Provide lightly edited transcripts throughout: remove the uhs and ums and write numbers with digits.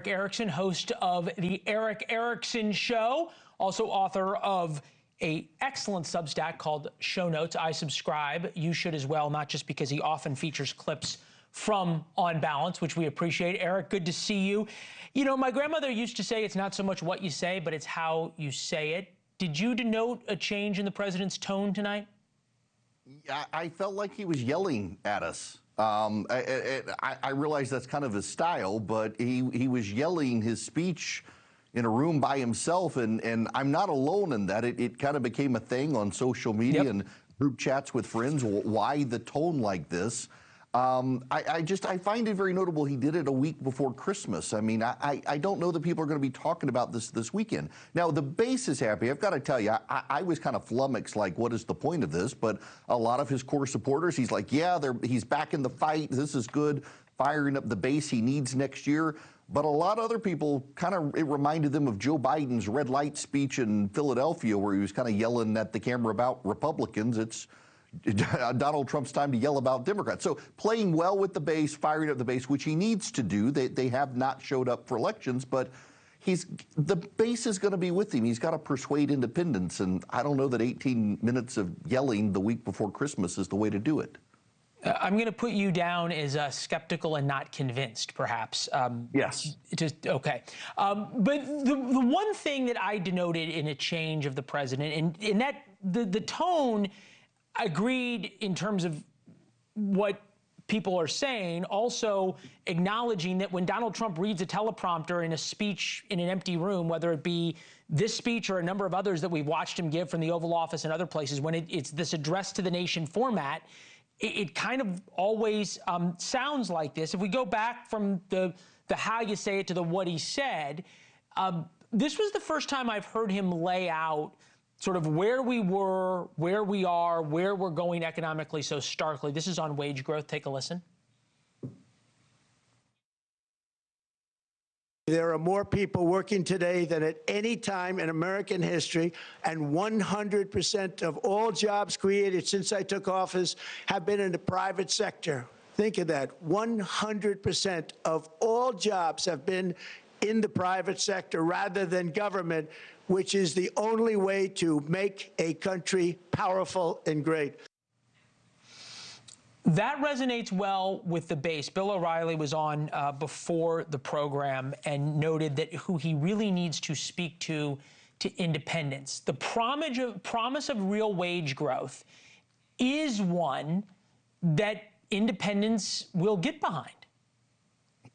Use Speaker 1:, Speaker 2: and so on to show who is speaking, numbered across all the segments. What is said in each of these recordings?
Speaker 1: Erick Erickson, host of the Erick Erickson Show, also author of an excellent Substack called Show Notes. I subscribe. You should as well, not just because he often features clips from On Balance, which we appreciate. Erick, good to see you. You know, my grandmother used to say it's not so much what you say, but it's how you say it. Did you denote a change in the president's tone tonight?
Speaker 2: I felt like he was yelling at us. I realize that's kind of his style, but he was yelling his speech in a room by himself, and I'm not alone in that. It kind of became a thing on social media and group chats with friends. Why the tone like this? I find it very notable he did it a week before Christmas. I mean, I don't know that people are going to be talking about this weekend. Now, the base is happy. I've got to tell you, I was kind of flummoxed, like, what is the point of this? But a lot of his core supporters, he's like, yeah, he's back in the fight. This is good, firing up the base he needs next year. But a lot of other people it reminded them of Joe Biden's red light speech in Philadelphia, where he was kind of yelling at the camera about Republicans. It's Donald Trump's time to yell about Democrats. So playing well with the base, firing up the base, which he needs to do. They have not showed up for elections, but the base is going to be with him. He's got to persuade independents, and I don't know that 18 minutes of yelling the week before Christmas is the way to do it.
Speaker 1: I'm going to put you down as skeptical and not convinced, perhaps.
Speaker 2: Yes.
Speaker 1: Okay. But the one thing that I denoted in a change of the president, and that the tone agreed in terms of what people are saying, also acknowledging that when Donald Trump reads a teleprompter in a speech in an empty room, whether it be this speech or a number of others that we've watched him give from the Oval Office and other places, when it's this address to the nation format, it kind of always sounds like this. If we go back from the how you say it to the what he said, this was the first time I've heard him lay out sort of where we were, where we are, where we're going economically so starkly. This is on wage growth. Take a listen.
Speaker 3: There are more people working today than at any time in American history, and 100% of all jobs created since I took office have been in the private sector. Think of that. 100% of all jobs have been in the private sector rather than government, which is the only way to make a country powerful and great.
Speaker 1: That resonates well with the base. Bill O'Reilly was on before the program and noted that who he really needs to speak to independence. The promise of real wage growth is one that independents will get behind.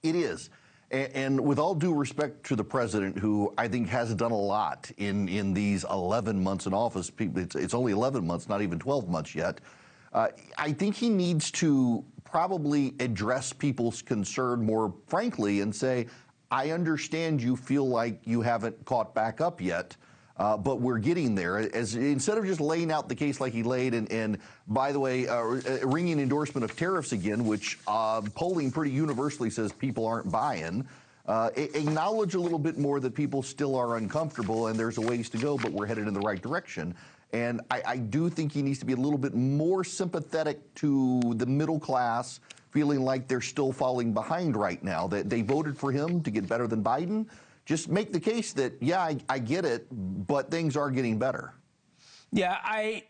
Speaker 2: It is. And with all due respect to the president, who I think has done a lot in these 11 months in office, it's only 11 months, not even 12 months yet, I think he needs to probably address people's concern more frankly and say, I understand you feel like you haven't caught back up yet, but we're getting there. Instead of just laying out the case like he laid, and by the way, ringing endorsement of tariffs again, which polling pretty universally says people aren't buying, acknowledge a little bit more that people still are uncomfortable and there's a ways to go, but we're headed in the right direction. And I do think he needs to be a little bit more sympathetic to the middle class, feeling like they're still falling behind right now, that they voted for him to get better than Biden. Just make the case that, yeah, I get it, but things are getting better.
Speaker 1: Yeah, I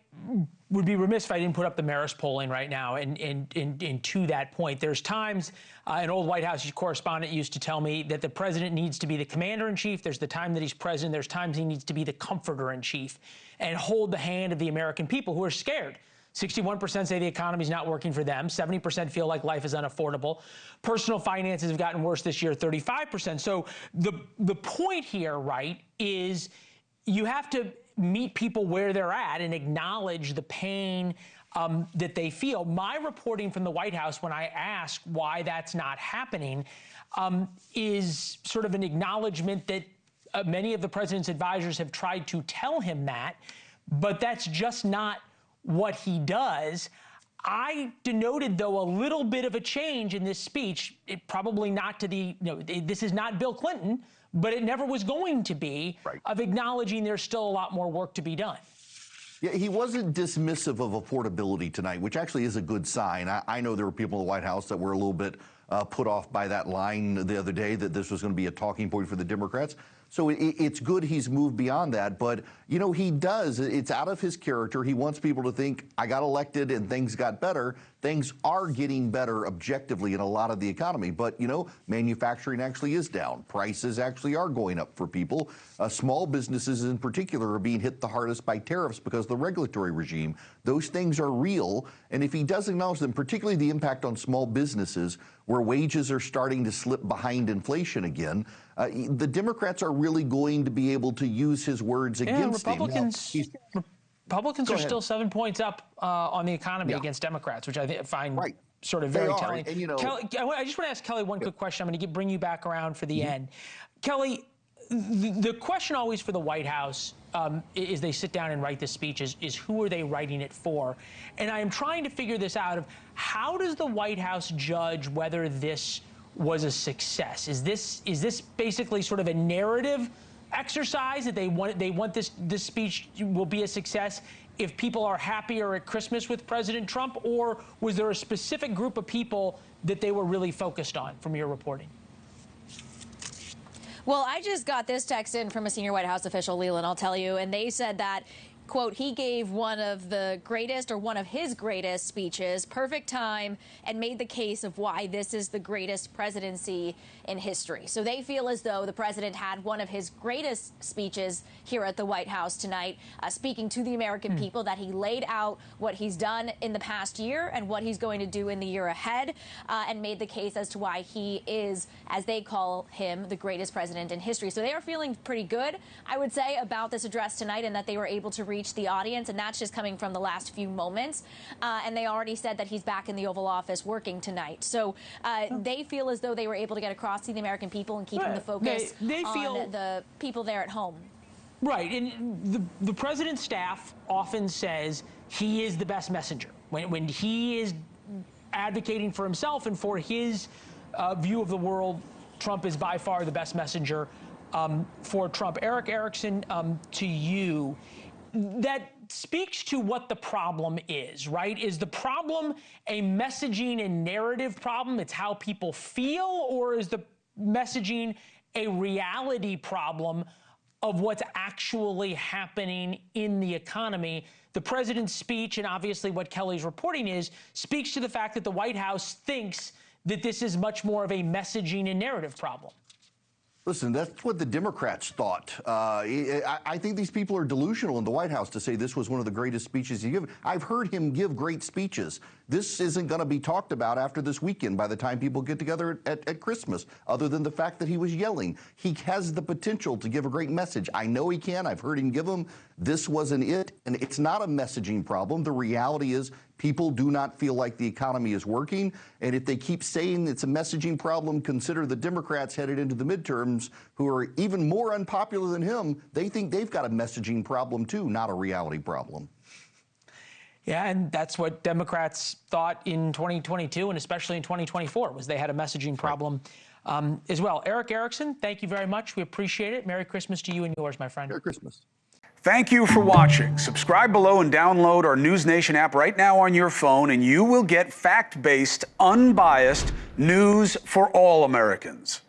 Speaker 1: would be remiss if I didn't put up the Marist polling right now. And to that point, there's times an old White House correspondent used to tell me that the president needs to be the commander-in-chief. There's the time that he's president. There's times he needs to be the comforter-in-chief and hold the hand of the American people who are scared. 61% say the economy's not working for them. 70% feel like life is unaffordable. Personal finances have gotten worse this year, 35%. So the point here, right, is you have to meet people where they're at and acknowledge the pain that they feel. My reporting from the White House, when I ask why that's not happening, is sort of an acknowledgement that many of the president's advisors have tried to tell him that, but that's just not what he does. I denoted, though, a little bit of a change in this speech. It probably not to the, this is not Bill Clinton, but it never was going to be, of acknowledging there's still a lot more work to be done.
Speaker 2: Yeah, he wasn't dismissive of affordability tonight, which actually is a good sign. I know there were people in the White House that were a little bit put off by that line the other day that this was going to be a talking point for the Democrats. So it's good he's moved beyond that. But, you know, he does. It's out of his character. He wants people to think, I got elected and things got better. Things are getting better objectively in a lot of the economy. But, you know, manufacturing actually is down. Prices actually are going up for people. Small businesses in particular are being hit the hardest by tariffs because of the regulatory regime. Those things are real. And if he does acknowledge them, particularly the impact on small businesses where wages are starting to slip behind inflation again, the Democrats are really going to be able to use his words against him.
Speaker 1: Republicans are still 7 points up on the economy against Democrats, which I find sort of very telling. And, you know, Kelly, I just want to ask Kelly one quick question. I'm going to bring you back around for the end. Kelly, the question always for the White House is they sit down and write the speech is who are they writing it for? And I am trying to figure this out of how does the White House judge whether this was a success? Is this basically sort of a narrative exercise that they want this speech will be a success if people are happier at Christmas with President Trump, or was there a specific group of people that they were really focused on from your reporting?
Speaker 4: Well, I just got this text in from a senior White House official, Leland, I'll tell you, and they said that, quote, he gave one of his greatest speeches, perfect time, and made the case of why this is the greatest presidency in history. So they feel as though the president had one of his greatest speeches here at the White House tonight, speaking to the American people, that he laid out what he's done in the past year and what he's going to do in the year ahead, and made the case as to why he is, as they call him, the greatest president in history. So they are feeling pretty good, I would say, about this address tonight, and that they were able to reach the audience, and that's just coming from the last few moments. And they already said that he's back in the Oval Office working tonight. So they feel as though they were able to get across to the American people and keeping the focus on the people there at home.
Speaker 1: Right, and the president's staff often says he is the best messenger. When he is advocating for himself and for his view of the world, Trump is by far the best messenger for Trump. Erick Erickson, to you, that speaks to what the problem is, right? Is the problem a messaging and narrative problem? It's how people feel, or is the messaging a reality problem of what's actually happening in the economy? The president's speech, and obviously what Kelly's reporting is, speaks to the fact that the White House thinks that this is much more of a messaging and narrative problem.
Speaker 2: Listen, that's what the Democrats thought. I think these people are delusional in the White House to say this was one of the greatest speeches he's given. I've heard him give great speeches. This isn't going to be talked about after this weekend by the time people get together at Christmas, other than the fact that he was yelling. He has the potential to give a great message. I know he can. I've heard him give them. This wasn't it, and it's not a messaging problem. The reality is people do not feel like the economy is working, and if they keep saying it's a messaging problem, consider the Democrats headed into the midterms, who are even more unpopular than him. They think they've got a messaging problem too, not a reality problem.
Speaker 1: Yeah, and that's what Democrats thought in 2022 and especially in 2024, was they had a messaging problem as well. Erick Erickson, thank you very much. We appreciate it. Merry Christmas to you and yours, my friend.
Speaker 2: Merry Christmas.
Speaker 5: Thank you for watching. Subscribe below and download our NewsNation app right now on your phone, and you will get fact-based, unbiased news for all Americans.